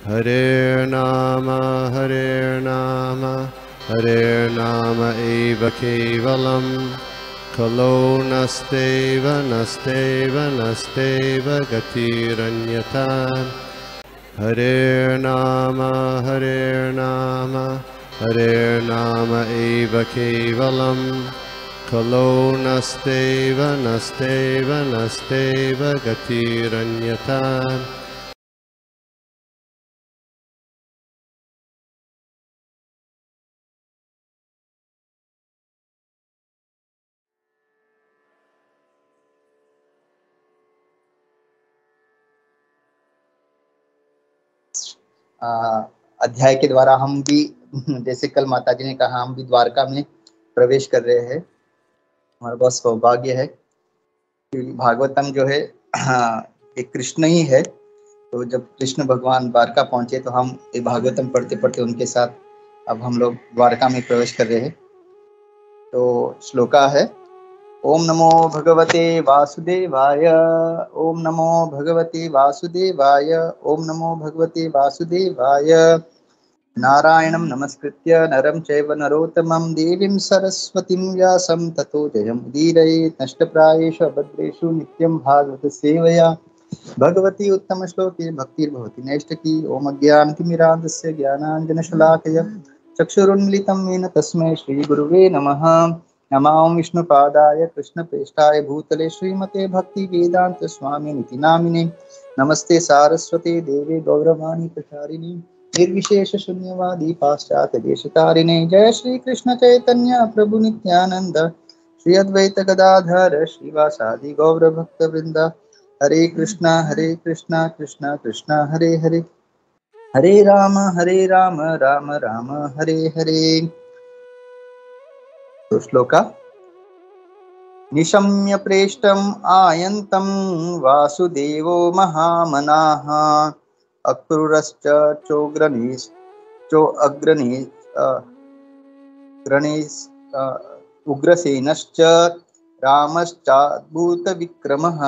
हरे नाम एव केवलम् खलो नस्तेव गतिरन्यथा हरे नाम एव केवलम् खलो नस्तेव गतिरन्यथा। अध्याय के द्वारा हम भी, जैसे कल माता जी ने कहा, हम भी द्वारका में प्रवेश कर रहे हैं। हमारा बहुत सौभाग्य है कि भागवतम जो है एक कृष्ण ही है। तो जब कृष्ण भगवान द्वारका पहुंचे तो हम ये भागवतम पढ़ते पढ़ते उनके साथ अब हम लोग द्वारका में प्रवेश कर रहे हैं। तो श्लोका है, ओम नमो भगवते वासुदेवाय, ओम नमो भगवते वासुदेवाय, ओम नमो भगवते वासुदेवाय। नारायणं नमस्कृत्य नरं चैव नरोत्तमं देवीं सरस्वतीं व्यासं ततो जयमुदीरयेत्। नष्टप्रायेषु अभद्रेषु नित्यं भागवत सेवया भगवती उत्तम श्लोके भक्तिर्भवति नैष्ठकी। ओम अज्ञानतिमिरान्धस्य ज्ञानाञ्जनशलाकया चक्षुरुन्मिलितं येन तस्मै श्रीगुरुवे नमः। नमामि विष्णुपादाय कृष्णप्रेष्ठाय भूतले श्रीमते भक्तिवेदान्त स्वामिनिति नामिने। नमस्ते सारस्वते देवे गौरवाणी प्रचारिणे निर्विशेष शून्यवादी पाश्चात्य देशतारिणे। जय श्री कृष्ण चैतन्य प्रभु नित्यानंद श्री अद्वैत गदाधर श्रीवासादि गौर भक्त वृंद। हरे कृष्णा कृष्णा कृष्णा हरे हरे, हरे राम राम राम हरे हरे। तो श्लोका, निशम्य प्रेष्टम् आयन्तं वासुदेवो महामनाः अक्रूरश्च उग्रसेनश्च रामश्चाद्भुतविक्रमः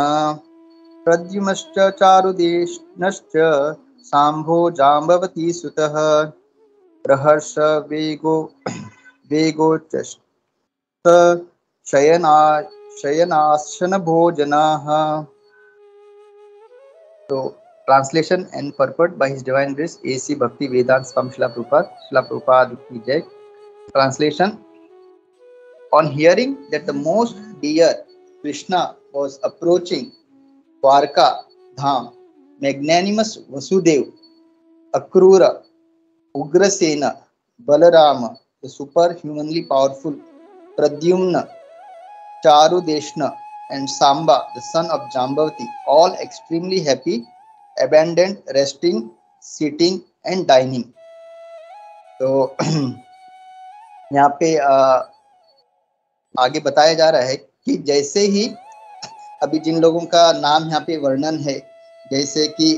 प्रद्युम्नश्च चारुदेशनश्च शाम्भो जाम्बवती सुतः प्रहर्ष वेगोच्च शयनासन भोजनाः। तो translation and purport by His Divine Grace A.C. Bhakti Vedanta Swami Srila Prabhupada ki Jai. Translation: On hearing that the most dear Krishna was approaching Dwarka Dham, magnanimous Vasudev, Akrura, Ugrasena, Balarama, the superhumanly powerful Pradyumna, Charudeshna, and Samba, the son of Jambavati, all extremely happy, abandoned, resting, sitting and dining. तो यहाँ पे आगे बताया जा रहा है कि जैसे ही अभी जिन लोगों का नाम यहाँ पे वर्णन है, जैसे कि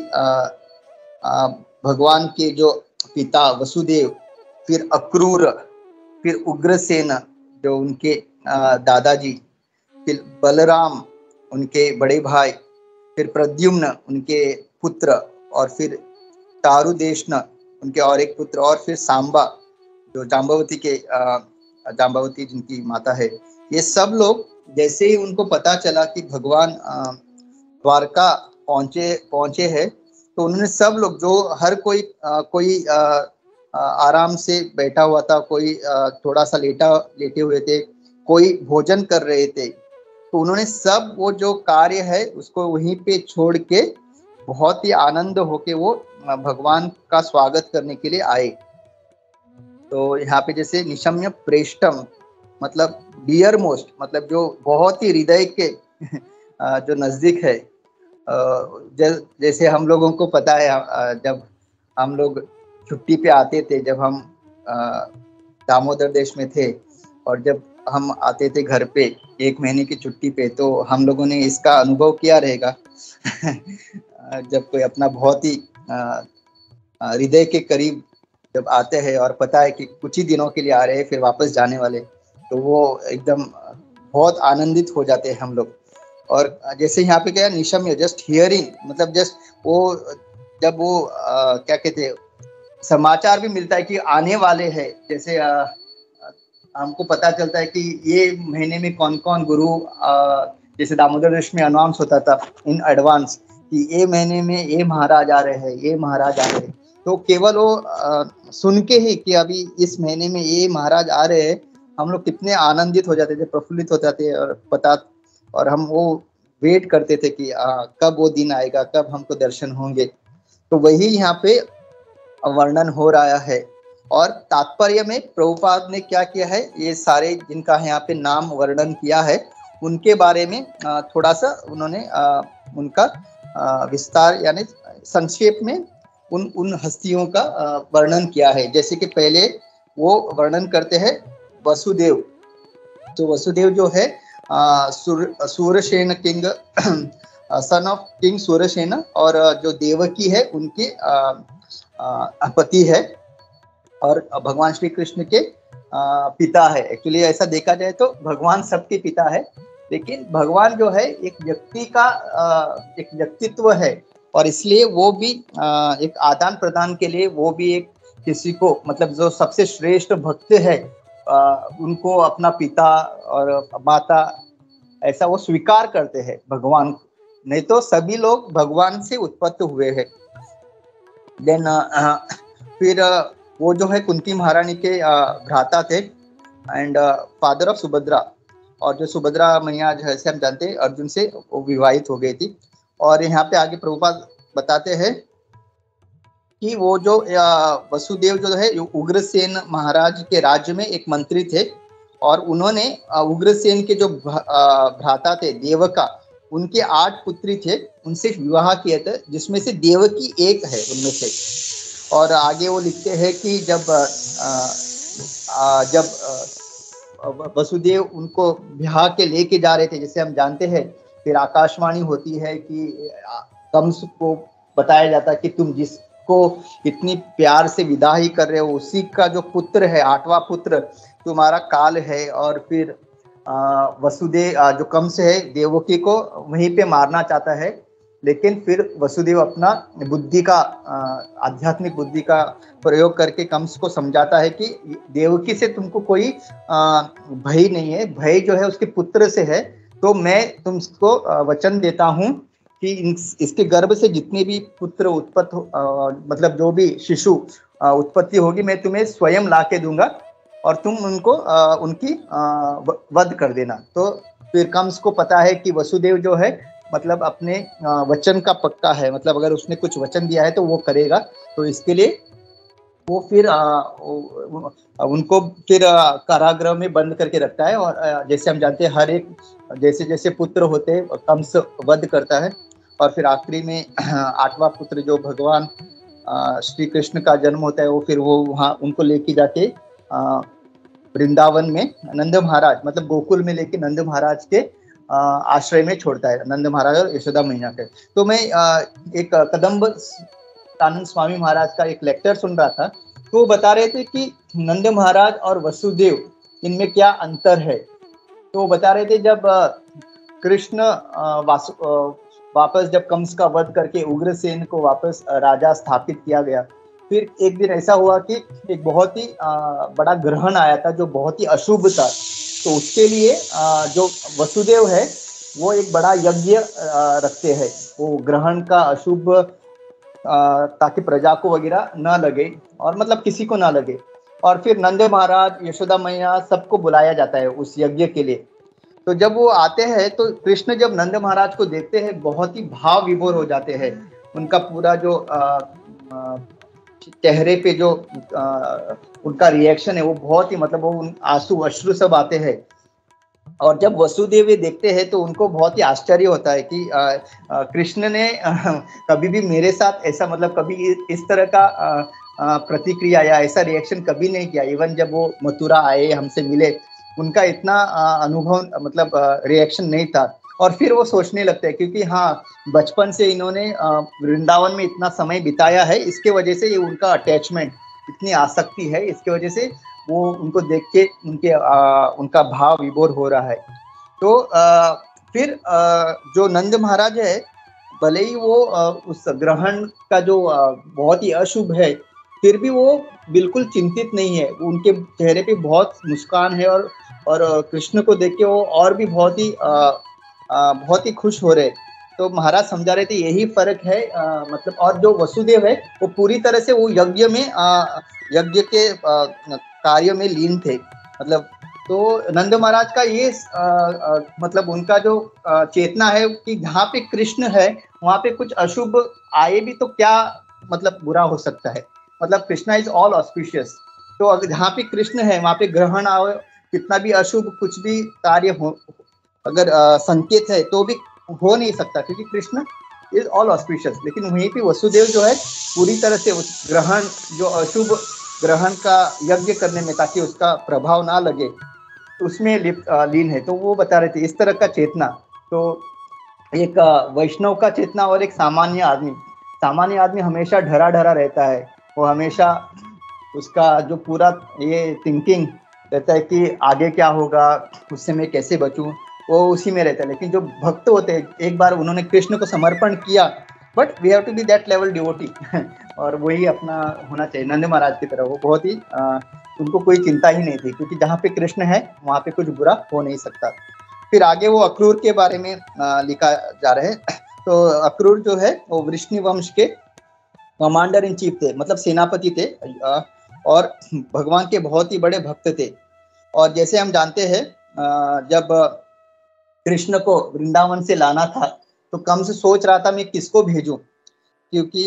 भगवान के जो पिता वसुदेव, फिर अक्रूर, फिर उग्रसेन जो उनके दादाजी, फिर बलराम उनके बड़े भाई, फिर प्रद्युम्न उनके पुत्र, और फिर चारुदेशन उनके और एक पुत्र, और फिर सांबा जो जाम्बवती जिनकी माता है। ये सब लोग जैसे ही उनको पता चला कि भगवान द्वारका पहुंचे हैं, तो उन्होंने सब लोग, जो हर कोई आराम से बैठा हुआ था, कोई थोड़ा सा लेटे हुए थे, कोई भोजन कर रहे थे, तो उन्होंने सब वो जो कार्य है उसको वहीं पे छोड़ के बहुत ही आनंद होके वो भगवान का स्वागत करने के लिए आए। तो यहाँ पे जैसे निशम्य प्रेष्टम मतलब डियर मोस्ट, मतलब जो बहुत ही हृदय के जो नजदीक है। जैसे हम लोगों को पता है, जब हम लोग छुट्टी पे आते थे, जब हम दामोदर देश में थे, और जब हम आते थे घर पे 1 महीने की छुट्टी पे, तो हम लोगों ने इसका अनुभव किया रहेगा जब कोई अपना बहुत ही हृदय के करीब जब आते हैं और पता है कि कुछ ही दिनों के लिए आ रहे हैं, फिर वापस जाने वाले, तो वो एकदम बहुत आनंदित हो जाते हैं हम लोग। और जैसे यहाँ पे क्या, निशम्य, जस्ट हियरिंग, मतलब जस्ट वो जब वो क्या कहते हैं, समाचार भी मिलता है कि आने वाले हैं, जैसे हमको पता चलता है कि ये महीने में कौन कौन गुरु, जैसे दामोदर दास में अनाउंस होता था इन एडवांस कि ये महीने में ये महाराज आ रहे हैं, ये महाराज आ रहे हैं। तो केवल वो सुन के ही कि अभी इस महीने में ये महाराज आ रहे हैं, हम लोग कितने आनंदित हो जाते थे, प्रफुल्लित हो जाते थे, और हम वो वेट करते थे कि कब वो दिन आएगा, कब हमको दर्शन होंगे। तो वही यहाँ पे वर्णन हो रहा है। और तात्पर्य में प्रभुपाद ने क्या किया है, ये सारे जिनका यहाँ पे नाम वर्णन किया है उनके बारे में थोड़ा सा उन्होंने उनका विस्तार यानी संक्षेप में उन हस्तियों का वर्णन किया है। जैसे कि पहले वो वर्णन करते हैं वसुदेव। तो वसुदेव जो है Surasena king, son of king Surasena, और जो देवकी है उनके पति है, और भगवान श्री कृष्ण के पिता है। एक्चुअली ऐसा देखा जाए तो भगवान सबके पिता है, लेकिन भगवान जो है एक व्यक्ति का एक व्यक्तित्व है, और इसलिए वो भी एक आदान प्रदान के लिए वो भी एक किसी को, मतलब जो सबसे श्रेष्ठ भक्त है उनको अपना पिता और माता ऐसा वो स्वीकार करते हैं भगवान। नहीं तो सभी लोग भगवान से उत्पन्न हुए हैं। देन फिर वो जो है कुंती महारानी के भ्राता थे एंड फादर ऑफ सुभद्रा, और जो सुभद्रा मैया जैसे हम जानते हैं अर्जुन से वो विवाहित हो गई थी। और यहाँ पे आगे प्रभुपाद बताते हैं कि वो जो वसुदेव जो है उग्रसेन महाराज के राज्य में एक मंत्री थे, और उन्होंने उग्रसेन के जो भ्राता थे देवका, उनके 8 पुत्री थे, उनसे विवाह किए थे, जिसमें से देवकी एक है उनमें से। और आगे वो लिखते हैं कि जब वसुदेव उनको ब्याह के लेके जा रहे थे, जैसे हम जानते हैं, फिर आकाशवाणी होती है कि कंस को बताया जाता है कि तुम जिसको इतनी प्यार से विदा ही कर रहे हो उसी का जो पुत्र है, 8वां पुत्र तुम्हारा काल है। और फिर वसुदेव जो कंस है देवकी को वहीं पे मारना चाहता है, लेकिन फिर वसुदेव अपना बुद्धि का आध्यात्मिक बुद्धि का प्रयोग करके कंस को समझाता है कि देवकी से तुमको कोई भय नहीं है, भय जो है उसके पुत्र से है। तो मैं तुमको वचन देता हूँ कि इसके गर्भ से जितने भी पुत्र मतलब जो भी शिशु उत्पत्ति होगी मैं तुम्हें स्वयं ला के दूंगा, और तुम उनको उनकी वध कर देना। तो फिर कंस को पता है कि वसुदेव जो है मतलब अपने वचन का पक्का है, मतलब अगर उसने कुछ वचन दिया है तो वो करेगा। तो इसके लिए वो फिर उनको फिर कारागृह में बंद करके रखता है। और जैसे हम जानते हैं हर एक जैसे जैसे पुत्र होते हैं कंस वध करता है, और फिर आखिरी में 8वां पुत्र जो भगवान श्री कृष्ण का जन्म होता है वो फिर वो वहाँ उनको लेके जाके वृंदावन में नंद महाराज मतलब गोकुल में लेके नंद महाराज के आश्रय में छोड़ता है, नंद महाराज और यशोदा मैया के। तो मैं एक कदम्ब आनंद स्वामी महाराज का एक लेक्चर सुन रहा था, तो वो बता रहे थे कि नंद महाराज और वसुदेव इनमें क्या अंतर है। तो वो बता रहे थे जब कृष्ण वापस जब कंस का वध करके उग्रसेन को वापस राजा स्थापित किया गया, फिर एक दिन ऐसा हुआ कि एक बहुत ही बड़ा ग्रहण आया था जो बहुत ही अशुभ था। तो उसके लिए जो वसुदेव है वो एक बड़ा यज्ञ रखते हैं वो ग्रहण का अशुभ ताकि प्रजा को वगैरह न लगे और मतलब किसी को ना लगे। और फिर नंद महाराज यशोदा मैया सबको बुलाया जाता है उस यज्ञ के लिए। तो जब वो आते हैं तो कृष्ण जब नंद महाराज को देखते हैं बहुत ही भाव विभोर हो जाते हैं। उनका पूरा जो चेहरे पे जो उनका रिएक्शन है वो बहुत ही मतलब वो आंसू अश्रु सब आते हैं। और जब वसुदेव ये देखते हैं तो उनको बहुत ही आश्चर्य होता है कि कृष्ण ने कभी भी मेरे साथ ऐसा मतलब कभी इस तरह का प्रतिक्रिया या ऐसा रिएक्शन कभी नहीं किया। इवन जब वो मथुरा आए हमसे मिले उनका इतना अनुभव मतलब रिएक्शन नहीं था। और फिर वो सोचने लगते हैं क्योंकि हाँ बचपन से इन्होंने वृंदावन में इतना समय बिताया है, इसके वजह से ये उनका अटैचमेंट इतनी आसक्ति है, इसके वजह से वो उनको देख के उनका भाव विभोर हो रहा है। तो फिर जो नंद महाराज है भले ही वो उस ग्रहण का जो बहुत ही अशुभ है, फिर भी वो बिल्कुल चिंतित नहीं है। उनके चेहरे पे बहुत मुस्कान है और कृष्ण को देख के वो और भी बहुत ही खुश हो रहे। तो महाराज समझा रहे थे यही फर्क है, मतलब और जो वसुदेव है वो पूरी तरह से वो यज्ञ के कार्य में लीन थे। मतलब तो नंद महाराज का ये मतलब उनका जो चेतना है कि जहाँ पे कृष्ण है वहां पे कुछ अशुभ आए भी तो क्या मतलब बुरा हो सकता है। मतलब कृष्णा इज ऑल ऑस्पिशियस। तो अगर जहाँ पे कृष्ण है वहां पे ग्रहण आए, कितना भी अशुभ कुछ भी कार्य हो, अगर संकेत है तो भी हो नहीं सकता, क्योंकि कृष्ण इज ऑल ऑस्पिशियस। लेकिन वहीं पे वसुदेव जो है पूरी तरह से उस ग्रहण, जो अशुभ ग्रहण का यज्ञ करने में ताकि उसका प्रभाव ना लगे, उसमें लीन है। तो वो बता रहे थे इस तरह का चेतना। तो एक वैष्णव का चेतना और एक सामान्य आदमी हमेशा डरा डरा रहता है। वो हमेशा उसका जो पूरा ये थिंकिंग रहता है कि आगे क्या होगा, उससे मैं कैसे बचूं, वो उसी में रहता है। लेकिन जो भक्त होते हैं, एक बार उन्होंने कृष्ण को समर्पण किया, but we have to be that level devotee और वही अपना होना चाहिए नंद महाराज की तरह। वो बहुत ही उनको कोई चिंता ही नहीं थी, क्योंकि जहाँ पे कृष्ण है वहां पे कुछ बुरा हो नहीं सकता। फिर आगे वो अक्रूर के बारे में लिखा जा रहा है। तो अक्रूर जो है वो वृष्णि वंश के कमांडर इन चीफ थे, मतलब सेनापति थे, और भगवान के बहुत ही बड़े भक्त थे। और जैसे हम जानते हैं जब कृष्ण को वृंदावन से लाना था तो कंस सोच रहा था मैं किसको भेजूं, क्योंकि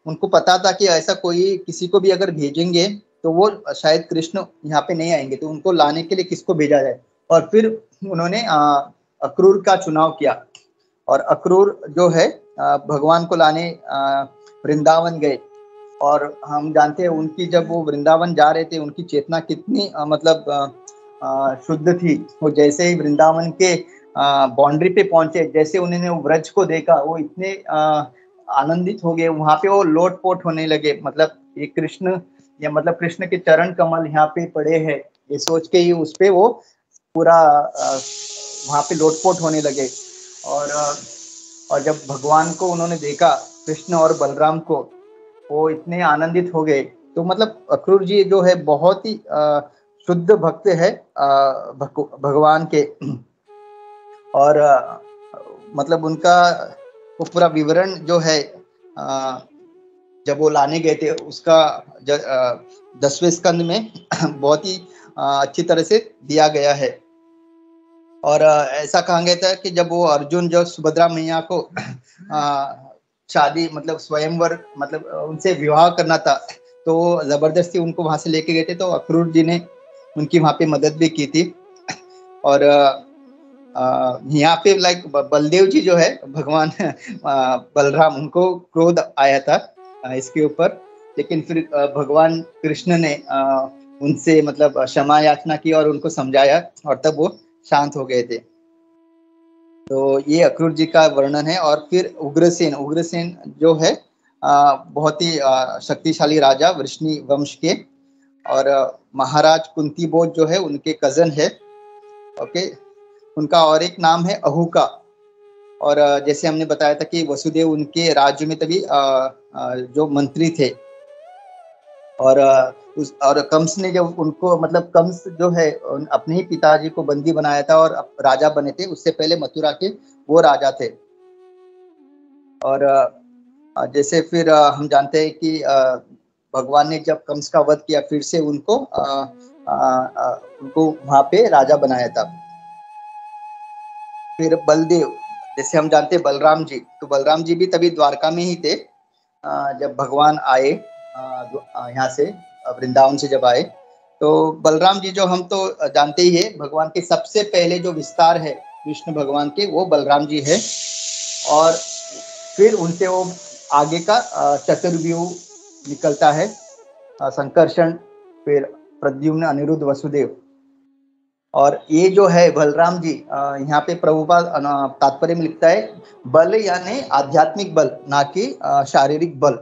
उनको पता था कि ऐसा कोई किसी को भी अगर भेजेंगे तो वो शायद कृष्ण यहाँ पे नहीं आएंगे, तो उनको लाने के लिए किसको भेजा जाए। और फिर उन्होंने अक्रूर का चुनाव किया, और अक्रूर जो है भगवान को लाने वृंदावन गए। और हम जानते हैं उनकी जब वो वृंदावन जा रहे थे उनकी चेतना कितनी मतलब शुद्ध थी। वो जैसे ही वृंदावन के बाउंड्री पे पहुंचे, जैसे उन्होंने वो व्रज को देखा, वो इतने आनंदित हो गए, वहां पे वो लोटपोट होने लगे। मतलब ये कृष्ण, या मतलब कृष्ण के चरण कमल यहाँ पे पड़े हैं, ये सोच के ही उस पे वो पूरा वहां पे लोटपोट होने लगे। और जब भगवान को उन्होंने देखा, कृष्ण और बलराम को, वो इतने आनंदित हो गए। तो मतलब अक्रूर जी जो है बहुत ही शुद्ध भक्त है भगवान के। और मतलब उनका वो पूरा विवरण जो है जब वो लाने गए थे उसका 10वें स्कंद में बहुत ही अच्छी तरह से दिया गया है। और ऐसा कहा गया था कि जब वो अर्जुन जो सुभद्रा मैया को शादी मतलब स्वयंवर मतलब उनसे विवाह करना था, तो जबरदस्ती उनको वहां से लेके गए थे। तो अक्रूर जी ने उनकी वहां पे मदद भी की थी। और यहाँ पे लाइक बलदेव जी जो है भगवान बलराम, उनको क्रोध आया था इसके ऊपर, लेकिन फिर भगवान कृष्ण ने उनसे मतलब क्षमा याचना की और उनको समझाया, और तब वो शांत हो गए थे। तो ये अक्रूर जी का वर्णन है। और फिर उग्रसेन जो है बहुत ही शक्तिशाली राजा वृष्णि वंश के, और महाराज कुंती बोध जो है उनके कजन है। ओके, उनका और एक नाम है अहुका। और जैसे हमने बताया था कि वसुदेव उनके राज्य में तभी जो मंत्री थे। और कंस ने जब उनको मतलब कंस जो है अपने ही पिताजी को बंदी बनाया था और राजा बने थे, उससे पहले मथुरा के वो राजा थे। और जैसे फिर हम जानते हैं कि भगवान ने जब कंस का वध किया, फिर से उनको वहां पे राजा बनाया था। फिर बलदेव, जैसे हम जानते हैं बलराम जी, तो बलराम जी भी तभी द्वारका में ही थे जब भगवान आए यहाँ से वृंदावन से जब आए। तो बलराम जी जो हम तो जानते ही है, भगवान के सबसे पहले जो विस्तार है विष्णु भगवान के, वो बलराम जी है। और फिर उनसे वो आगे का चतुर्व्यूह निकलता है, संकर्षण, फिर प्रद्युम्न, अनिरुद्ध, वसुदेव। और ये जो है बलराम जी, यहाँ पे प्रभुपाद तात्पर्य में लिखता है बल यानी आध्यात्मिक बल, ना कि शारीरिक बल।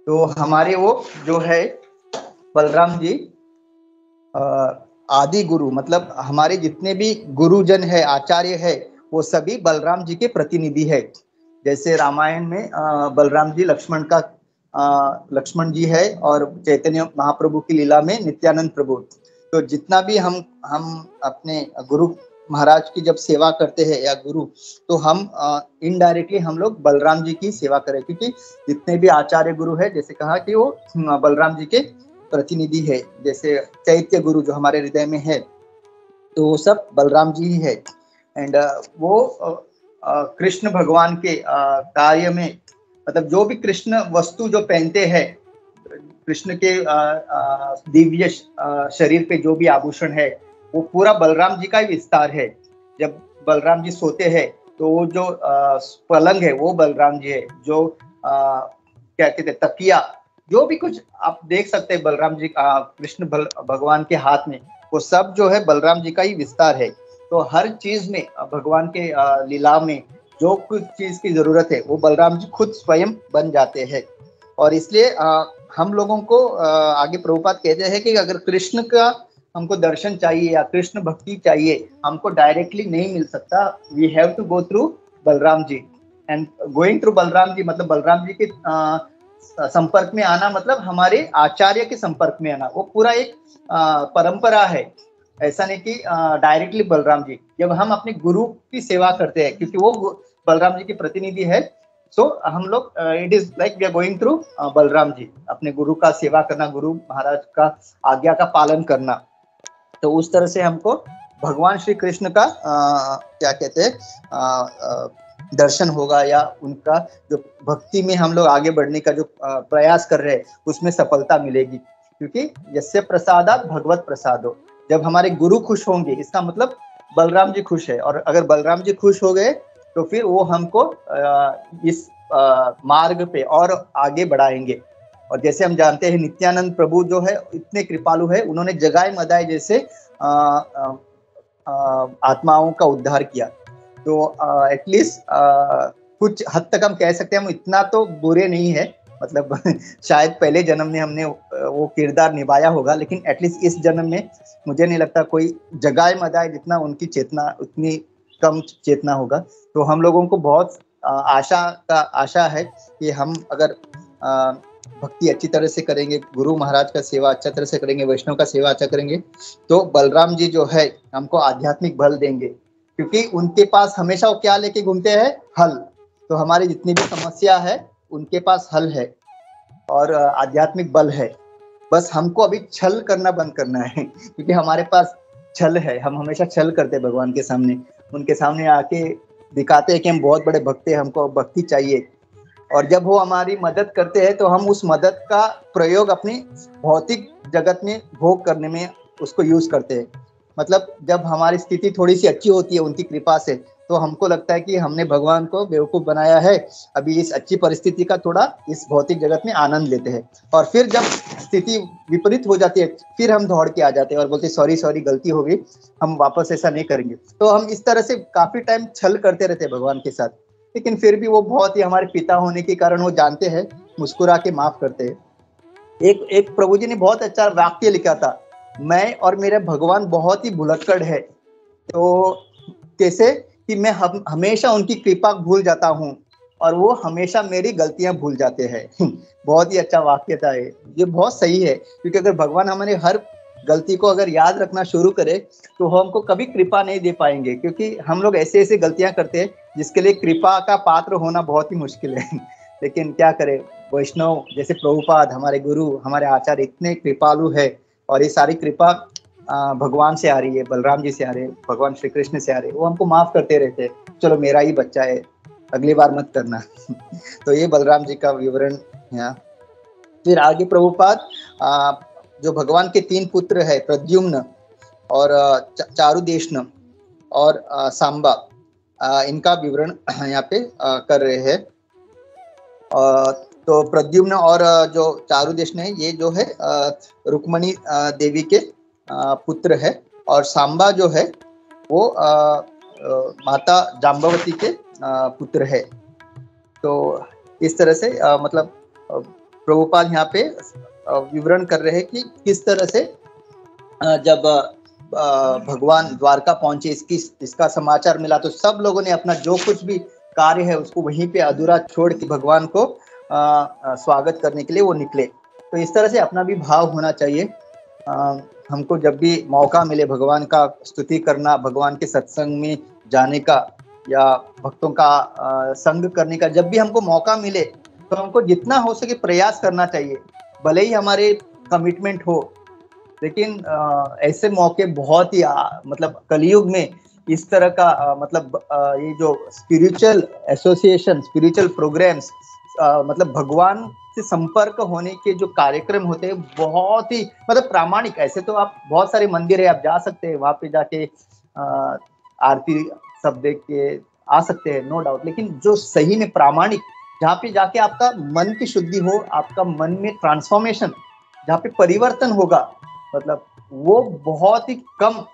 तो हमारे वो जो है बलराम जी आदि गुरु, मतलब हमारे जितने भी गुरुजन है, आचार्य है, वो सभी बलराम जी के प्रतिनिधि है। जैसे रामायण में बलराम जी लक्ष्मण जी है, और चैतन्य महाप्रभु की लीला में नित्यानंद प्रभु। तो जितना भी हम अपने गुरु महाराज की जब सेवा करते हैं या गुरु, तो हम इनडायरेक्टली हम लोग बलराम जी की सेवा करें, क्योंकि जितने भी आचार्य गुरु है, जैसे कहा कि वो बलराम जी के प्रतिनिधि है। जैसे चैत्य गुरु जो हमारे हृदय में है, तो वो सब बलराम जी ही है। एंड वो कृष्ण भगवान के कार्य में, मतलब जो भी कृष्ण वस्तु जो पहनते हैं, कृष्ण के दिव्य शरीर पे जो भी आभूषण है, वो पूरा बलराम जी का ही विस्तार है। जब बलराम जी सोते हैं तो वो जो पलंग है वो बलराम जी है। जो क्या कहते हैं, तकिया, जो भी कुछ आप देख सकते हैं बलराम जी कृष्ण भगवान के हाथ में, वो सब जो है बलराम जी का ही विस्तार है। तो हर चीज में भगवान के लीला में जो कुछ चीज की जरूरत है वो बलराम जी खुद स्वयं बन जाते हैं। और इसलिए हम लोगों को आगे प्रभुपाद कहते हैं कि अगर कृष्ण का हमको दर्शन चाहिए या कृष्ण भक्ति चाहिए, हमको डायरेक्टली नहीं मिल सकता। We have to go through Balram ji. And going through Balram ji मतलब बलराम जी के संपर्क में आना, मतलब हमारे आचार्य के संपर्क में आना। वो पूरा एक परंपरा है, ऐसा नहीं कि डायरेक्टली बलराम जी। जब हम अपने गुरु की सेवा करते हैं, क्योंकि वो बलराम जी के प्रतिनिधि है, सो हम लोग it is like we are going through Balram ji, अपने गुरु का सेवा करना, गुरु महाराज का आज्ञा का पालन करना। तो उस तरह से हमको भगवान श्री कृष्ण का क्या कहते हैं दर्शन होगा, या उनका जो भक्ति में हम लोग आगे बढ़ने का जो प्रयास कर रहे हैं उसमें सफलता मिलेगी। क्योंकि यस्य प्रसादात भगवत प्रसादो, जब हमारे गुरु खुश होंगे इसका मतलब बलराम जी खुश है, और अगर बलराम जी खुश हो गए तो फिर वो हमको इस मार्ग पे और आगे बढ़ाएंगे। और जैसे हम जानते हैं नित्यानंद प्रभु जो है इतने कृपालु है, उन्होंने जगाए मदाए जैसे आत्माओं का उद्धार किया। तो एटलीस्ट कुछ हद तक हम कह सकते हैं हम इतना तो बुरे नहीं है, मतलब शायद पहले जन्म में हमने वो किरदार निभाया होगा, लेकिन एटलीस्ट इस जन्म में मुझे नहीं लगता कोई जगाए मदाए जितना उनकी चेतना उतनी कम चेतना होगा। तो हम लोगों को बहुत आशा है कि हम अगर भक्ति अच्छी तरह से करेंगे, गुरु महाराज का सेवा अच्छा तरह से करेंगे, वैष्णव का सेवा अच्छा करेंगे, तो बलराम जी जो है हमको आध्यात्मिक बल देंगे। क्योंकि उनके पास हमेशा वो क्या लेके घूमते हैं, हल। तो हमारी जितनी भी समस्या है उनके पास हल है और आध्यात्मिक बल है। बस हमको अभी छल करना बंद करना है, क्योंकि हमारे पास छल है, हम हमेशा छल करते हैं भगवान के सामने। उनके सामने आके दिखाते हैं कि हम बहुत बड़े भक्त हैं, हमको भक्ति चाहिए। और जब वो हमारी मदद करते हैं तो हम उस मदद का प्रयोग अपनी भौतिक जगत में भोग करने में उसको यूज करते हैं। मतलब जब हमारी स्थिति थोड़ी सी अच्छी होती है उनकी कृपा से, तो हमको लगता है कि हमने भगवान को बेवकूफ बनाया है, अभी इस अच्छी परिस्थिति का थोड़ा इस भौतिक जगत में आनंद लेते हैं। और फिर जब स्थिति विपरीत हो जाती है फिर हम दौड़ के आ जाते हैं और बोलते सॉरी गलती हो गई, हम वापस ऐसा नहीं करेंगे। तो हम इस तरह से काफी टाइम छल करते रहते हैं भगवान के साथ, लेकिन फिर भी वो बहुत ही हमारे पिता होने के कारण वो जानते हैं, मुस्कुरा के माफ करते हैं। एक प्रभु जी ने बहुत अच्छा वाक्य लिखा था, मैं और मेरे भगवान बहुत ही भुलक्कड़ है। तो कैसे कि मैं हमेशा उनकी कृपा भूल जाता हूँ और वो हमेशा मेरी गलतियां भूल जाते हैं। बहुत ही अच्छा वाक्य था ये बहुत सही है, क्योंकि अगर भगवान हमारे हर गलती को अगर याद रखना शुरू करे तो हमको कभी कृपा नहीं दे पाएंगे, क्योंकि हम लोग ऐसे ऐसे गलतियां करते हैं जिसके लिए कृपा का पात्र होना बहुत ही मुश्किल है। लेकिन क्या करें, वैष्णव जैसे प्रभुपाद हमारे गुरु हमारे आचार्य इतने कृपालु है, और ये सारी कृपा भगवान से आ रही है, बलराम जी से आ रही है, भगवान श्री कृष्ण से आ रही है। वो हमको माफ करते रहते हैं, चलो मेरा ही बच्चा है, अगली बार मत करना। तो ये बलराम जी का विवरण यहाँ। फिर आगे प्रभुपाद जो भगवान के 3 पुत्र है, प्रद्युम्न और चारुदेशन और सांबा, इनका विवरण यहाँ पे कर रहे हैं। तो प्रद्युम्न और जो चारुदेशन है ये जो है रुक्मणी देवी के पुत्र है, और सांबा जो है वो माता जाम्बवती के पुत्र है। तो इस तरह से मतलब प्रभुपाद यहाँ पे विवरण कर रहे हैं कि किस तरह से जब भगवान द्वारका पहुंचे, इसका समाचार मिला, तो सब लोगों ने अपना जो कुछ भी कार्य है उसको वहीं पे अधूरा छोड़ के भगवान को स्वागत करने के लिए वो निकले। तो इस तरह से अपना भी भाव होना चाहिए। हमको जब भी मौका मिले भगवान का स्तुति करना, भगवान के सत्संग में जाने का या भक्तों का संग करने का, जब भी हमको मौका मिले तो हमको जितना हो सके प्रयास करना चाहिए। भले ही हमारे कमिटमेंट हो, लेकिन ऐसे मौके बहुत ही मतलब कलयुग में इस तरह का मतलब ये जो स्पिरिचुअल एसोसिएशन, स्पिरिचुअल प्रोग्राम्स, मतलब भगवान से संपर्क होने के जो कार्यक्रम होते हैं बहुत ही मतलब प्रामाणिक। ऐसे तो आप बहुत सारे मंदिर है, आप जा सकते हैं वहां पे जाके आरती सब देख के आ सकते हैं, नो डाउट। लेकिन जो सही में प्रामाणिक, जहाँ पे जाके आपका मन की शुद्धि हो, आपका मन में ट्रांसफॉर्मेशन, जहाँ पे परिवर्तन होगा, मतलब वो बहुत ही कम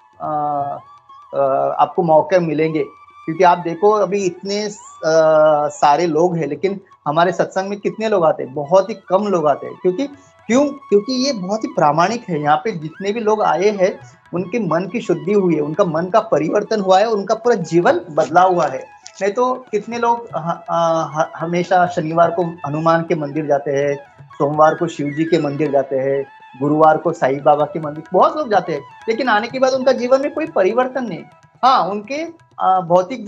आपको मौके मिलेंगे। क्योंकि आप देखो अभी इतने सारे लोग हैं, लेकिन हमारे सत्संग में कितने लोग आते हैं? बहुत ही कम लोग आते हैं। क्योंकि ये बहुत ही प्रामाणिक है। यहाँ पे जितने भी लोग आए हैं उनके मन की शुद्धि हुई है, उनका मन का परिवर्तन हुआ है, उनका पूरा जीवन बदला हुआ है। नहीं तो कितने लोग हमेशा शनिवार को हनुमान के मंदिर जाते हैं, सोमवार को शिव जी के मंदिर जाते हैं, गुरुवार को साईं बाबा के मंदिर, बहुत लोग जाते हैं, लेकिन आने के बाद उनका जीवन में कोई परिवर्तन नहीं। हाँ, उनके भौतिक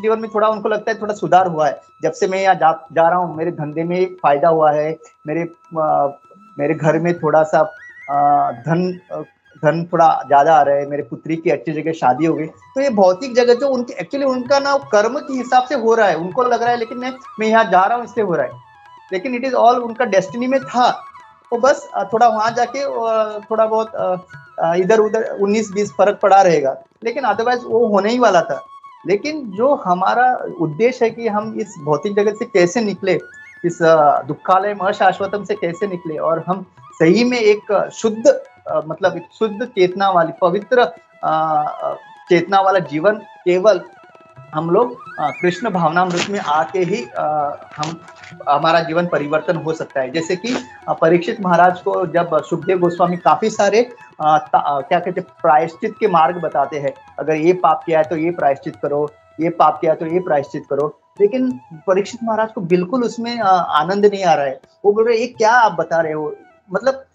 जीवन में थोड़ा उनको लगता है थोड़ा सुधार हुआ है, जब से मैं यहाँ जा रहा हूँ, मेरे धंधे में फायदा हुआ है, मेरे घर में थोड़ा सा धन थोड़ा ज्यादा आ रहा है, मेरे पुत्री की अच्छी जगह शादी हो गई। तो ये भौतिक जगह जो उनके एक्चुअली उनका ना कर्म के हिसाब से हो रहा है, उनको लग रहा है लेकिन मैं यहाँ जा रहा हूँ इसलिए हो रहा है, लेकिन इट इज ऑल उनका डेस्टिनी में था। वो बस थोड़ा वहां जाके थोड़ा बहुत इधर उधर 19-20 फर्क पड़ा रहेगा, लेकिन अदरवाइज वो होने ही वाला था। लेकिन जो हमारा उद्देश्य है कि हम इस भौतिक जगत से कैसे निकले, इस दुखालय अशाश्वतम से कैसे निकले, और हम सही में एक शुद्ध मतलब एक शुद्ध चेतना वाली, पवित्र चेतना वाला जीवन, केवल हम लोग कृष्ण भावनामृत में आके ही हमारा जीवन परिवर्तन हो सकता है। जैसे कि परीक्षित महाराज को जब सुखदेव गोस्वामी काफी सारे क्या कहते प्रायश्चित के मार्ग बताते हैं, अगर ये पाप किया है तो ये प्रायश्चित करो, ये पाप किया है तो ये प्रायश्चित करो, लेकिन परीक्षित महाराज को बिल्कुल उसमें आनंद नहीं आ रहा है। वो बोल रहे ये क्या आप बता रहे हो, मतलब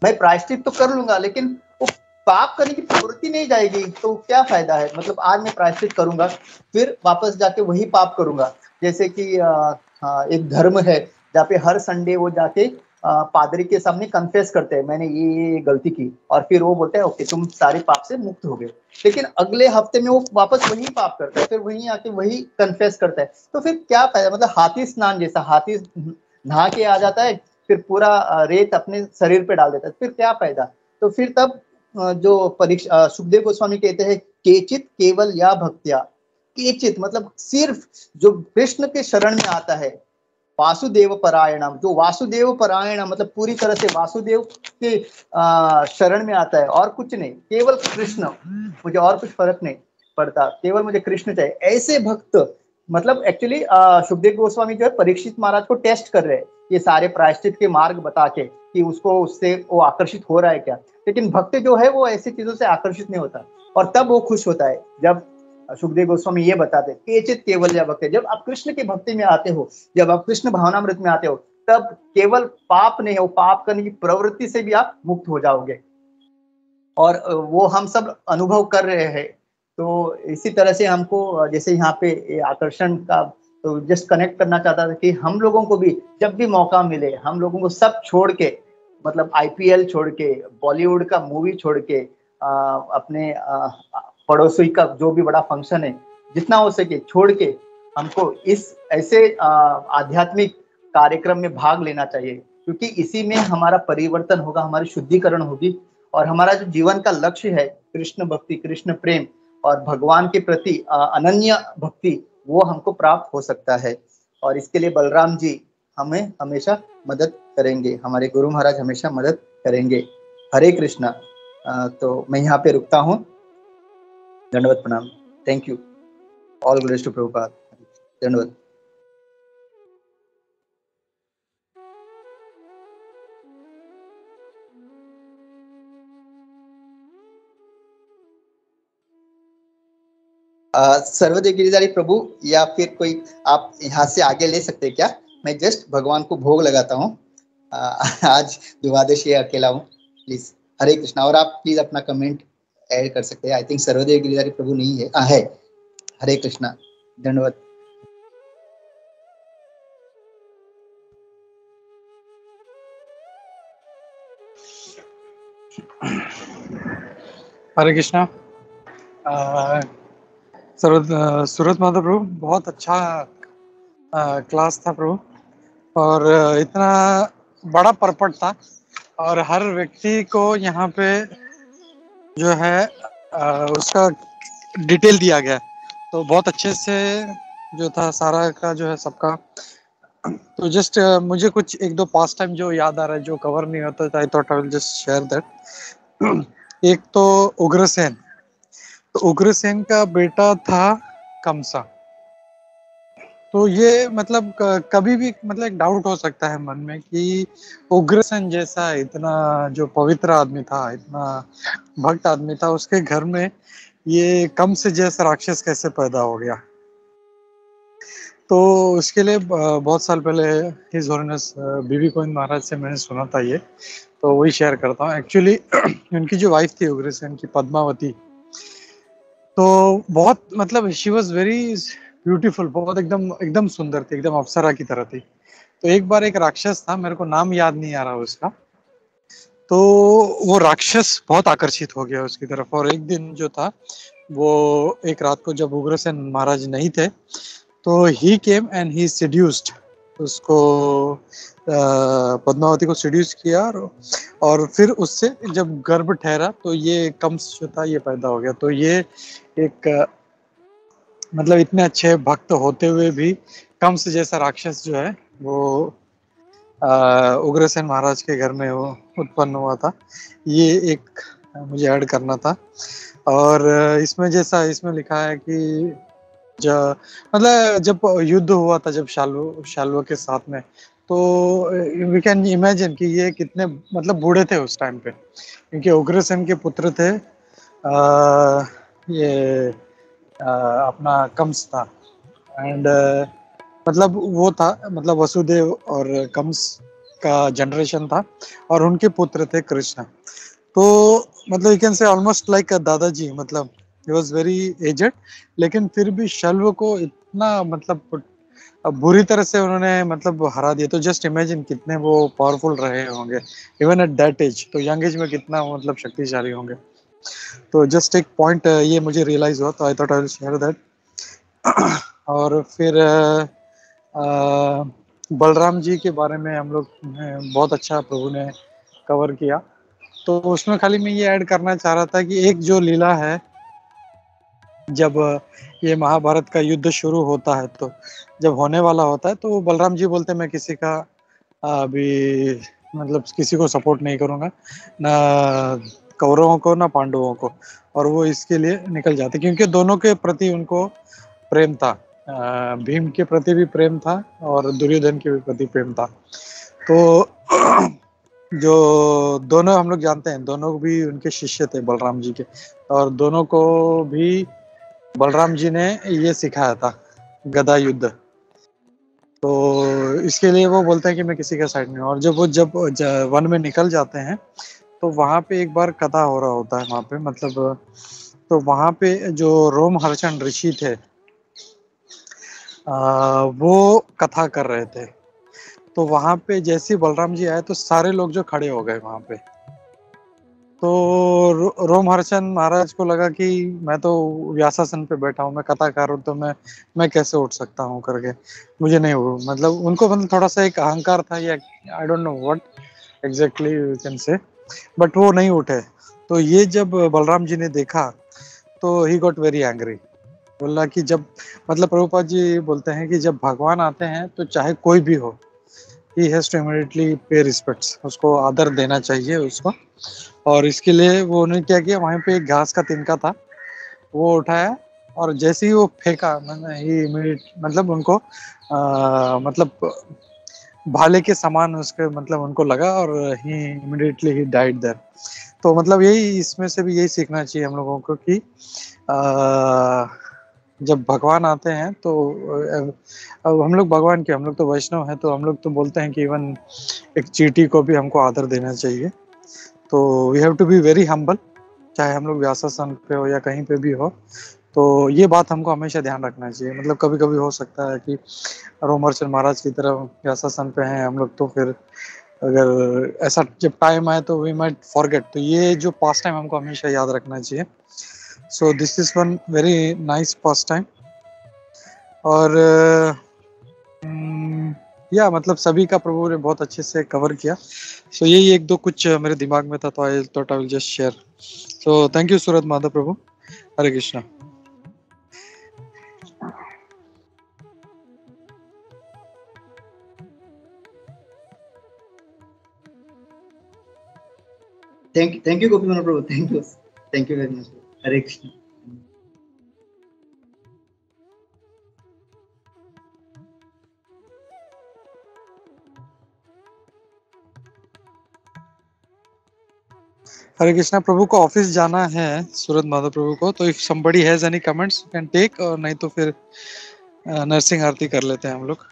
मैं प्रायश्चित तो कर लूंगा लेकिन वो पाप करने की प्रवृत्ति नहीं जाएगी तो क्या फायदा है। मतलब आज मैं प्रायश्चित करूंगा, फिर वापस जाके वही पाप करूंगा। जैसे कि एक धर्म है जहाँ पे हर संडे वो जाके पादरी के सामने कन्फेस करते हैं, मैंने ये गलती की, और फिर वो बोलते हैं ओके तुम सारे पाप से मुक्त हो गए। लेकिन अगले हफ्ते में वो वापस वही पाप करता है, फिर वही आके वही कन्फेस करता है। तो फिर क्या फायदा, मतलब हाथी स्नान जैसा, हाथी नहा के आ जाता है, फिर पूरा रेत अपने शरीर पे डाल देता है, फिर क्या फायदा। तो फिर तब जो परीक्षा सुखदेव गोस्वामी कहते हैं केचित केवल या भक्त्या, केचित मतलब सिर्फ जो कृष्ण के शरण में आता है, वासुदेव परायणम, जो वासुदेव परायण मतलब पूरी तरह से वासुदेव के शरण में आता है, और कुछ नहीं, केवल कृष्ण, मुझे और कुछ फर्क नहीं पड़ता, केवल मुझे कृष्ण चाहिए, ऐसे भक्त। मतलब एक्चुअली सुखदेव गोस्वामी जो है परीक्षित महाराज को टेस्ट कर रहे हैं, ये सारे प्रायश्चित के मार्ग बता के कि उसको उससे वो आकर्षित हो रहा है क्या। लेकिन भक्त जो है वो ऐसी चीजों से आकर्षित नहीं होता, और तब वो खुश होता है जब सुखदेव गोस्वामी ये बताते केचित केवल या भक्ति। जब आप कृष्ण की भक्ति में आते हो, जब आप कृष्ण भावनामृत में आते हो, तब केवल पाप नहीं है, वो पाप करने की प्रवृत्ति से भी आप मुक्त हो जाओगे, और वो हम सब अनुभव कर रहे हैं। तो इसी तरह से हमको जैसे यहाँ पे आकर्षण का तो जस्ट कनेक्ट करना चाहता था कि हम लोगों को भी जब भी मौका मिले, हम लोगों को सब छोड़ के, मतलब आईपीएल छोड़ के, बॉलीवुड का मूवी छोड़ के, अपने पड़ोसी का जो भी बड़ा फंक्शन है, जितना हो सके छोड़ के हमको इस ऐसे आध्यात्मिक कार्यक्रम में भाग लेना चाहिए, क्योंकि इसी में हमारा परिवर्तन होगा, हमारी शुद्धिकरण होगी, और हमारा जो जीवन का लक्ष्य है कृष्ण भक्ति, कृष्ण प्रेम और भगवान के प्रति अनन्य भक्ति, वो हमको प्राप्त हो सकता है। और इसके लिए बलराम जी हमें हमेशा मदद करेंगे, हमारे गुरु महाराज हमेशा मदद करेंगे। हरे कृष्णा। तो मैं यहाँ पे रुकता हूँ। दंडवत प्रणाम। Thank you. All glories to Prabhupada. दंडवत। सर्वदेव गिरिधारी प्रभु, या फिर कोई आप यहाँ से आगे ले सकते हैं क्या? मैं जस्ट भगवान को भोग लगाता हूँ। आज द्वादशी अकेला हूँ, प्लीज। हरे कृष्णा। और आप प्लीज अपना कमेंट ऐड कर सकते हैं। आई थिंक सर्वदेव गिरिधारी प्रभु नहीं है, है। हरे कृष्णा, धन्यवाद। हरे कृष्णा। सूरत माता प्रभु, बहुत अच्छा क्लास था प्रभु, और इतना बड़ा पर्पट था, और हर व्यक्ति को यहाँ पे जो है उसका डिटेल दिया गया, तो बहुत अच्छे से जो था सारा का जो है सबका। तो जस्ट मुझे कुछ एक दो पास टाइम जो याद आ रहा है जो कवर नहीं होता था, आई thought I will just share that. एक तो उग्रसेन, तो उग्रसेन का बेटा था कंसा। तो ये मतलब कभी भी मतलब एक डाउट हो सकता है मन में कि उग्रसेन जैसा इतना जो पवित्र आदमी था, इतना भक्त आदमी था, उसके घर में ये कंस जैसा राक्षस कैसे पैदा हो गया। तो उसके लिए बहुत साल पहले हिज होलिनेस बीबी गोविंद महाराज से मैंने सुना था ये, तो वही शेयर करता हूँ। एक्चुअली उनकी जो वाइफ थी उग्रसेन की, पद्मावती, तो बहुत मतलब शी वॉज वेरी ब्यूटीफुल, बहुत एकदम एकदम सुंदर थी, एकदम अप्सरा की तरह थी। तो एक बार एक राक्षस था, मेरे को नाम याद नहीं आ रहा उसका, तो वो राक्षस बहुत आकर्षित हो गया उसकी तरफ। और एक दिन जो था वो एक रात को जब उग्रसेन महाराज नहीं थे, तो ही केम एंड ही सेड्यूस्ड उसको, पद्मावती को सेड्यूस किया, और फिर उससे जब गर्भ ठहरा तो ये कंस जो था ये पैदा हो गया। तो ये एक मतलब इतने अच्छे भक्त होते हुए भी कंस जैसा राक्षस जो है वो उग्रसेन महाराज के घर में वो उत्पन्न हुआ था। ये एक मुझे ऐड करना था। और इसमें जैसा इसमें लिखा है कि मतलब जब युद्ध हुआ था, जब शाल्व के साथ में, तो वी कैन इमेजिन कि ये कितने मतलब बूढ़े थे उस टाइम पे, क्योंकि उग्रसेन के पुत्र थे ये अपना कंस था। एंड मतलब वो था, मतलब वसुदेव और कंस का जनरेशन था, और उनके पुत्र थे कृष्ण। तो मतलब you can say almost like दादाजी, मतलब ही वाज वेरी एजेड, लेकिन फिर भी शल्व को इतना मतलब बुरी तरह से उन्होंने मतलब हरा दिया। तो जस्ट इमेजिन कितने वो पावरफुल रहे होंगे इवन एट दैट एज, तो यंग एज में कितना मतलब शक्तिशाली होंगे। तो जस्ट एक पॉइंट ये मुझे रियलाइज हुआ, तो I thought I will share that. और फिर बलराम जी के बारे में हम लोग बहुत अच्छा प्रभु ने कवर किया। तो उसमें खाली मैं ये ऐड करना चाह रहा था कि एक जो लीला है, जब ये महाभारत का युद्ध शुरू होता है, तो जब होने वाला होता है, तो बलराम जी बोलते हैं मैं किसी का अभी मतलब किसी को सपोर्ट नहीं करूंगा, ना कौरवों को ना पांडवों को, और वो इसके लिए निकल जाते, क्योंकि दोनों के प्रति उनको प्रेम था। भीम के प्रति भी प्रेम था और दुर्योधन के प्रति प्रेम था। तो जो दोनों हम लोग जानते हैं, दोनों भी उनके शिष्य थे बलराम जी के, और दोनों को भी बलराम जी ने ये सिखाया था गदा युद्ध। तो इसके लिए वो बोलते हैं कि मैं किसी का साइड नहीं हूँ। और जब वन में निकल जाते हैं, तो वहां पे एक बार कथा हो रहा होता है वहां पे, मतलब तो वहां पे जो रोमहर्षण ऋषि थे वो कथा कर रहे थे। तो वहां पे जैसे ही बलराम जी आए, तो सारे लोग जो खड़े हो गए वहां पे। तो रोमहर्षण महाराज को लगा कि मैं तो व्यासासन पे बैठा हूँ, मैं कथाकार हूँ, तो मैं कैसे उठ सकता हूँ करके, मुझे नहीं हो, मतलब उनको मतलब थोड़ा सा एक अहंकार था, या I don't know what exactly you can say, but वो नहीं उठे। तो ये जब बलराम जी ने देखा, तो ही गॉट वेरी एंग्री, बोला कि जब मतलब प्रभुपाद जी बोलते हैं कि जब भगवान आते हैं तो चाहे कोई भी हो, ही हैज टू इमीडिएटली पे रिस्पेक्ट्स, उसको आदर देना चाहिए उसको। और इसके लिए वो उन्होंने क्या किया, वहीं पे एक घास का तिनका था, वो उठाया, और जैसे ही वो फेंका, मैंने ही इमीडिएट मतलब उनको मतलब भाले के समान उसके मतलब उनको लगा, और ही इमीडिएटली ही डाइड देयर। तो मतलब यही इसमें से भी यही सीखना चाहिए हम लोगों को कि जब भगवान आते हैं तो अब हम लोग भगवान के, हम लोग तो वैष्णव हैं, तो हम लोग तो बोलते हैं कि इवन एक चींटी को भी हमको आदर देना चाहिए। तो we have to be very humble, चाहे हम लोग व्यासासन पे हो या कहीं पे भी हो। तो ये बात हमको हमेशा ध्यान रखना चाहिए। मतलब कभी कभी हो सकता है कि रोमर्चंद महाराज की तरह व्यासासन पे हैं हम लोग, तो फिर अगर ऐसा जब टाइम आए तो वी माइट फॉरगेट। तो ये जो पास टाइम हमको हमेशा याद रखना चाहिए। So this is one very nice pass time. और या मतलब सभी का प्रभु ने बहुत अच्छे से कवर किया। सो यही एक दो कुछ मेरे दिमाग में था, तो I thought I will just share. So thank you Surat Madhav Prabhu. Hare Krishna. Thank you Gopi Prabhu, thank you very much. Hare Krishna. Hare Krishna. Prabhu को ऑफिस जाना है सूरत माधव प्रभु को, तो if somebody has any comments can take, और नहीं तो फिर नरसिंह आरती कर लेते हैं हम लोग।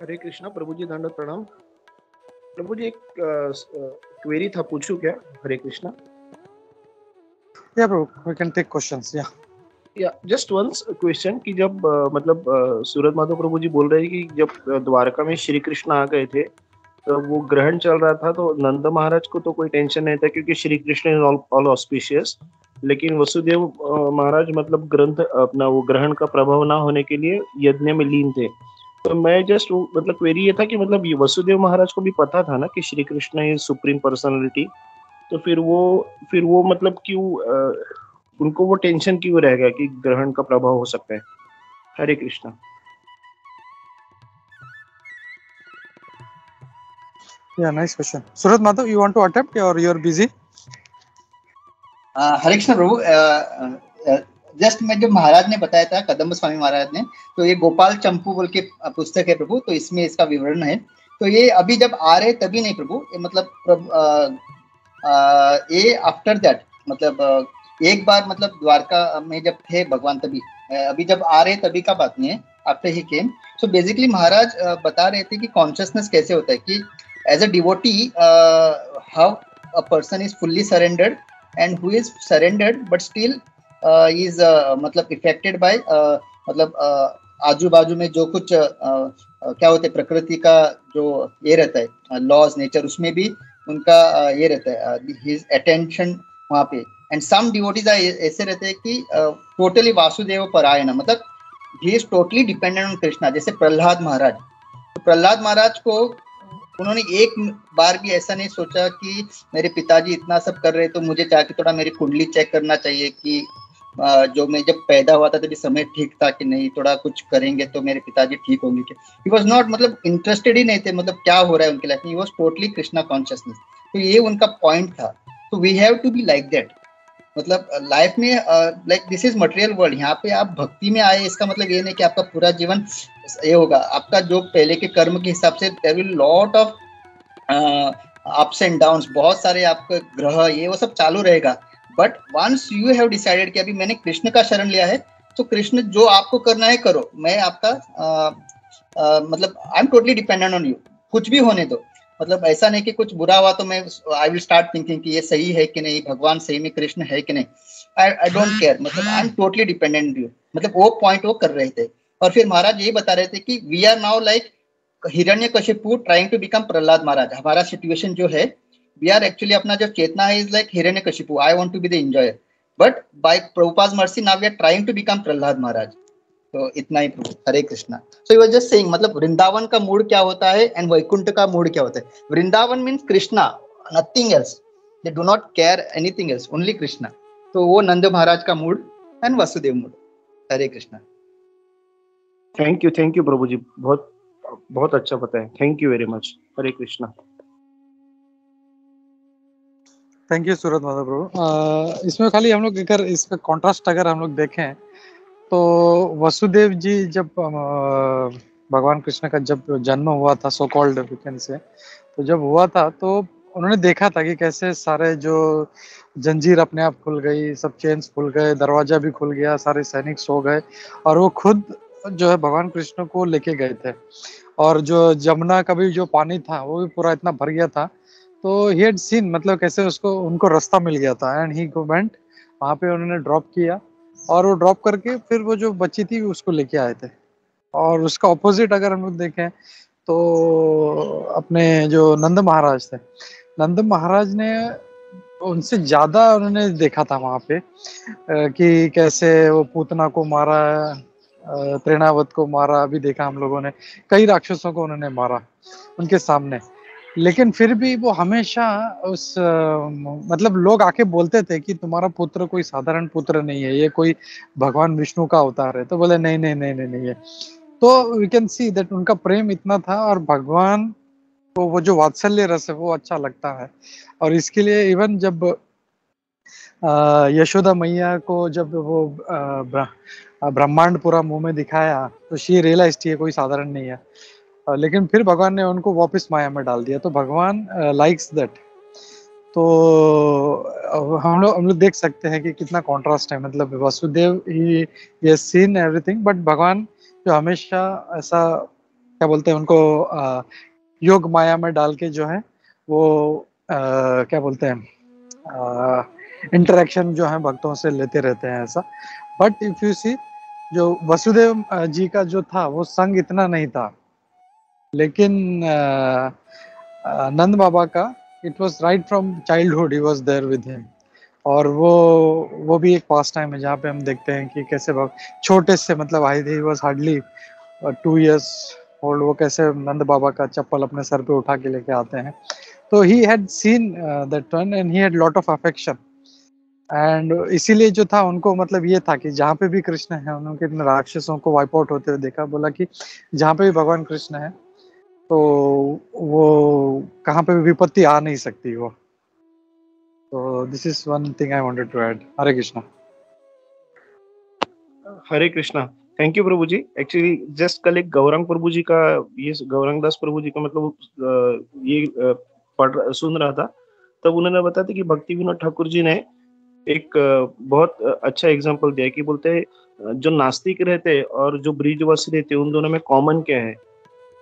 हरे कृष्णा प्रभु जी, दंडवत प्रणाम। प्रभु जी, एक क्वेरी था, पूछूं क्या? हरे कृष्णा। या प्रभु, वी कैन टेक क्वेश्चंस। या जस्ट वंस क्वेश्चन कि जब मतलब सूरत माधव प्रभु जी बोल रहे हैं कि जब द्वारका में श्री कृष्ण आ गए थे, तो वो ग्रहण चल रहा था, तो नंद महाराज को तो कोई टेंशन नहीं था क्योंकि Shri Krishna is all auspicious. लेकिन वसुदेव महाराज मतलब ग्रंथ अपना वो ग्रहण का प्रभाव ना होने के लिए यज्ञ में लीन थे। तो मैं जस्ट मतलब क्वेरी ये था कि मतलब ये वसुदेव महाराज को भी पता था ना कि Shri Krishna is supreme personality, तो फिर वो मतलब क्यों उनको वो टेंशन क्यों रह गया कि ग्रहण का प्रभाव हो सकता है? Hare Krishna. Yeah nice question. Surat Madhav, you want to attempt or you are busy? Hare Krishna Prabhu. Just मैं जो महाराज ने बताया था, कदम्ब स्वामी महाराज ने, तो ये गोपाल चंपू बोल के पुस्तक है प्रभु, तो इसमें इसका विवरण है। तो ये अभी जब आ रहे तभी नहीं प्रभु, ये मतलब ये आफ्टर दैट, मतलब एक बार मतलब द्वारका में जब थे भगवान तभी, अभी जब आ रहे तभी का बात नहीं है, after he came. So basically महाराज बता रहे थे कि कॉन्शियसनेस कैसे होता है, कि as a devotee how a person is fully surrendered and who is surrendered but still is मतलब affected by मतलब आजू बाजू में जो कुछ क्या होते हैं प्रकृति का जो ये रहता है लॉज नेचर, उसमें भी उनका ये रहता है his attention वहाँ पे। एंड सम डिवोटीज ऐसे रहते हैं कि टोटली वासुदेव परायण, मतलब he is totally dependent on Krishna. जैसे प्रहलाद महाराज, तो प्रहलाद महाराज को उन्होंने एक बार भी ऐसा नहीं सोचा कि मेरे पिताजी इतना सब कर रहे तो मुझे जाके थोड़ा मेरी कुंडली चेक करना चाहिए कि जो मैं जब पैदा हुआ था तभी समय ठीक था कि नहीं, थोड़ा कुछ करेंगे तो मेरे पिताजी ठीक होंगे क्या। ही वॉज नॉट, मतलब इंटरेस्टेड ही नहीं थे, मतलब क्या हो रहा है उनके लाइफ में। He was totally Krishna consciousness. तो ये उनका पॉइंट था। तो we have to be like that. मतलब लाइफ में like this is material world, यहाँ पे आप भक्ति में आए इसका मतलब ये नहीं कि आपका पूरा जीवन ये होगा। आपका जो पहले के कर्म के हिसाब से there will lot of ups and downs, बहुत सारे आपके ग्रह ये वो सब चालू रहेगा। But once you have decided कि अभी मैंने कृष्ण का शरण लिया है, तो कृष्ण जो आपको करना है करो, मैं आपका मतलब I am totally dependent on you, कुछ भी होने दो। मतलब ऐसा नहीं कि कुछ बुरा हुआ तो मैं आई विल स्टार्ट थिंकिंग कि ये सही है कि नहीं, भगवान सही में कृष्ण है कि नहीं। आई डोंट केयर, मतलब I am totally dependent you. मतलब वो पॉइंट वो कर रहे थे। और फिर महाराज यही बता रहे थे कि we are now like Hiranyakashipu trying to become Prahlad Maharaj. हमारा सिचुएशन जो है, वी आर एक्चुअली अपना जो चेतना है is like Hiranyakashipu, I want to be the enjoyer, but by Prabhupada mercy now we are trying to become Prahlad Maharaj. तो इतना ही Prabhu. Hare Krishna. So you was just saying, मतलब वृंदावन का मूड क्या होता है एंड वैकुंठ का मूड क्या होता है। Vrindavan means Krishna, nothing else, they do not care anything else, only Krishna. तो वो नंद महाराज का mood and Vasudev mood. Hare Krishna. Thank you Prabhu ji, बहुत बहुत अच्छा बताया, thank you very much. Hare Krishna. Thank you Surat Madhav Prabhu. इसमें खाली हम लोग अगर इस पे कॉन्ट्रास्ट अगर हम लोग देखें तो वसुदेव जी जब भगवान कृष्ण का जब जन्म हुआ था, so called V can say, तो जब हुआ था तो उन्होंने देखा था कि कैसे सारे जो जंजीर अपने आप खुल गई, सब चेन्स खुल गए, दरवाजा भी खुल गया, सारे सैनिक सो गए, और वो खुद जो है भगवान कृष्ण को लेके गए थे। और जो जमुना का भी जो पानी था वो भी पूरा इतना भर गया था, तो ही हैड सीन, मतलब कैसे उसको उनको रास्ता मिल गया था, एंड ही वेंट, वहां पे उन्होंने ड्रॉप किया, और वो ड्रॉप करके फिर वो जो बच्ची थी उसको लेके आए थे। और उसका ऑपोजिट अगर हम लोग देखें तो अपने जो नंद महाराज थे, नंद महाराज ने उनसे ज्यादा उन्होंने देखा था वहां पे, कि कैसे वो पूतना को मारा, तृणावत को मारा, अभी देखा हम लोगों ने, कई राक्षसों को उन्होंने मारा उनके सामने। लेकिन फिर भी वो हमेशा उस मतलब लोग आके बोलते थे कि तुम्हारा पुत्र कोई साधारण पुत्र नहीं है, ये कोई भगवान विष्णु का अवतार है, तो बोले नहीं नहीं नहीं नहीं नहीं है। तो वी कैन सी दैट उनका प्रेम इतना था, और भगवान को वो जो वात्सल्य रस है वो अच्छा लगता है। और इसके लिए इवन जब यशोदा मैया को जब वो ब्रह्मांड पूरा मुंह में दिखाया, तो शी रियलाइज ये कोई साधारण नहीं है। लेकिन फिर भगवान ने उनको वापस माया में डाल दिया, तो भगवान लाइक्स दैट। तो हम लोग देख सकते हैं कि कितना कॉन्ट्रास्ट है, मतलब वसुदेव ही सीन एवरीथिंग, बट भगवान जो हमेशा ऐसा क्या बोलते हैं उनको योग माया में डाल के जो है वो क्या बोलते हैं इंटरेक्शन जो है भक्तों से लेते रहते हैं ऐसा। बट इफ यू सी, जो वसुदेव जी का जो था वो संग इतना नहीं था, लेकिन नंद बाबा का it was right from childhood, he was there with him. और वो भी एक पास टाइम है जहाँ पे हम देखते हैं कि कैसे छोटे से, मतलब I he was hardly 2 years old, वो कैसे नंद बाबा का चप्पल अपने सर पे उठा के लेके आते हैं। तो he had seen that one and he had lot of affection, and इसीलिए जो था उनको, मतलब ये था कि जहाँ पे भी कृष्ण है, उन्होंने इन राक्षसों को वाइप आउट होते हुए देखा, बोला कि जहाँ पे भी भगवान कृष्ण है तो वो कहाँ पे भी विपत्ति आ नहीं सकती वो। तो this is one thing I wanted to add. Hare Krishna. Hare Krishna. Thank you Prabhu ji. Actually just कल एक गौरांग प्रभु जी का, ये गौरांग दास प्रभु जी का मतलब ये सुन रहा था, तब उन्होंने बताया था कि भक्ति विनोद ठाकुर जी ने एक बहुत अच्छा एग्जांपल दिया कि बोलते हैं जो नास्तिक रहते और जो ब्रिजवासी रहते उन दोनों में कॉमन क्या है,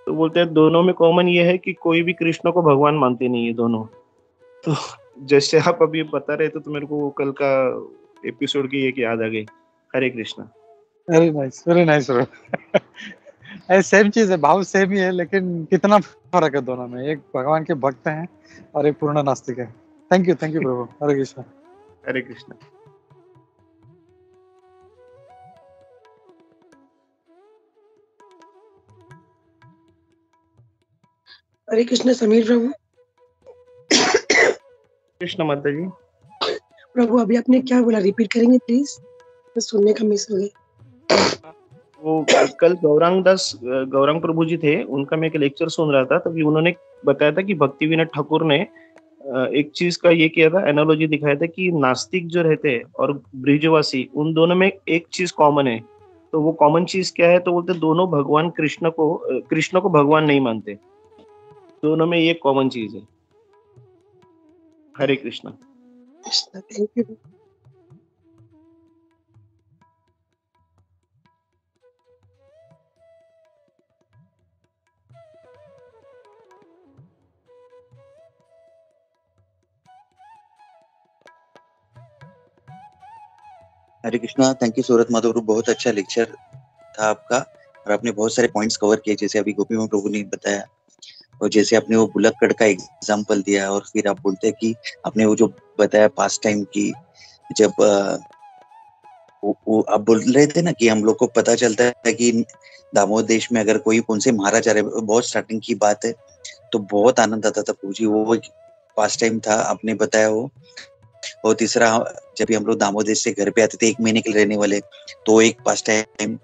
तो बोलते हैं दोनों में कॉमन ये है कि कोई भी कृष्ण को भगवान मानते नहीं है दोनों। तो जैसे आप अभी बता रहे थे तो मेरे को कल का एपिसोड की एक याद आ गई। Hare Krishna. Very nice, very nice bro. Same चीज है, भाव सेम ही है, लेकिन कितना फर्क है दोनों में, एक भगवान के भक्त हैं और एक पूर्ण नास्तिक है। थैंक यू प्रभु। हरे कृष्णा। हरे कृष्णा। हरे कृष्ण समीर प्रभु। कृष्ण माता जी। प्रभु अभी आपने क्या बोला, रिपीट करेंगे प्लीज, तो सुनने का मिस हो गया। वो कल गौरांग प्रभु जी थे, उनका मैं एक लेक्चर सुन रहा था, तभी उन्होंने बताया था कि भक्ति विनोद ठाकुर ने एक चीज का ये किया था, एनालॉजी दिखाया था कि नास्तिक जो रहते हैं और ब्रिजवासी, उन दोनों में एक चीज कॉमन है। तो वो कॉमन चीज क्या है, तो बोलते दोनों भगवान कृष्ण को भगवान नहीं मानते, दोनों में ये कॉमन चीज है। Hare Krishna. Thank you. Hare Krishna. Thank you Surat Madhav Prabhu, बहुत अच्छा लेक्चर था आपका, और आपने बहुत सारे पॉइंट्स कवर किए, जैसे अभी गोपी मोहन प्रभु ने बताया, और जैसे आपने वो बुलक्कड़ का एग्जांपल दिया, और फिर आप बोलते हैं कि आपने वो जो बताया पास टाइम की, जब वो आप बोल रहे थे ना कि हम लोग को पता चलता है कि दामोदर देश में अगर कोई कौन से महाराज आ रहे, बहुत स्टार्टिंग की बात है, तो बहुत आनंद आता था प्रभु जी, वो पास टाइम था आपने बताया वो। और तीसरा, जब भी हम लोग दामोदर देश से घर पे आते थे 1 महीने के लिए रहने वाले, तो एक पास टाइम,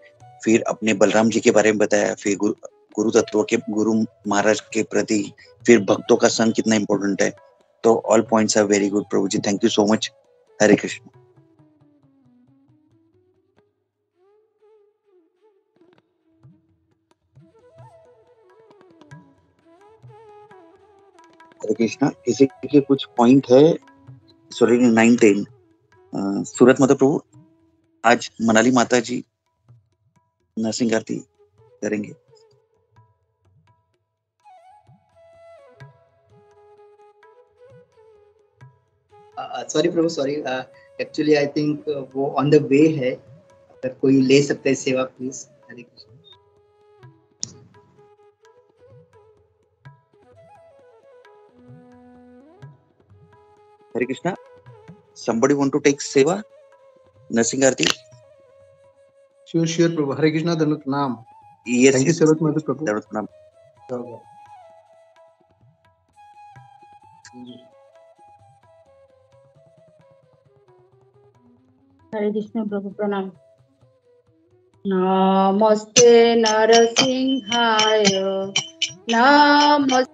फिर अपने बलराम जी के बारे में बताया, फिर गुरु तत्व के, गुरु महाराज के प्रति, फिर भक्तों का संग कितना इम्पोर्टेंट है। तो all points are very good Prabhu ji, thank you so much. Hare Krishna. Hare Krishna. किसी के कुछ पॉइंट है? सॉरी 9-10 सूरत माता प्रभु आज मनाली माता जी नरसिंह आरती करेंगे। Sorry Prabhu sorry, actually I think वो ऑन द वे है, अगर कोई ले सकते हैं सेवा please. Hare Krishna. Hare Krishna. somebody want to take सेवा नरसिंह आरती? श्योर प्रभु। हरे कृष्णा धनुत नाम। Yes, थैंक यू yes, सूरत माता प्रभु। धनुत नाम। हरे कृष्ण प्रभु प्रणाम। नमस्ते नरसिंहाय नमस्ते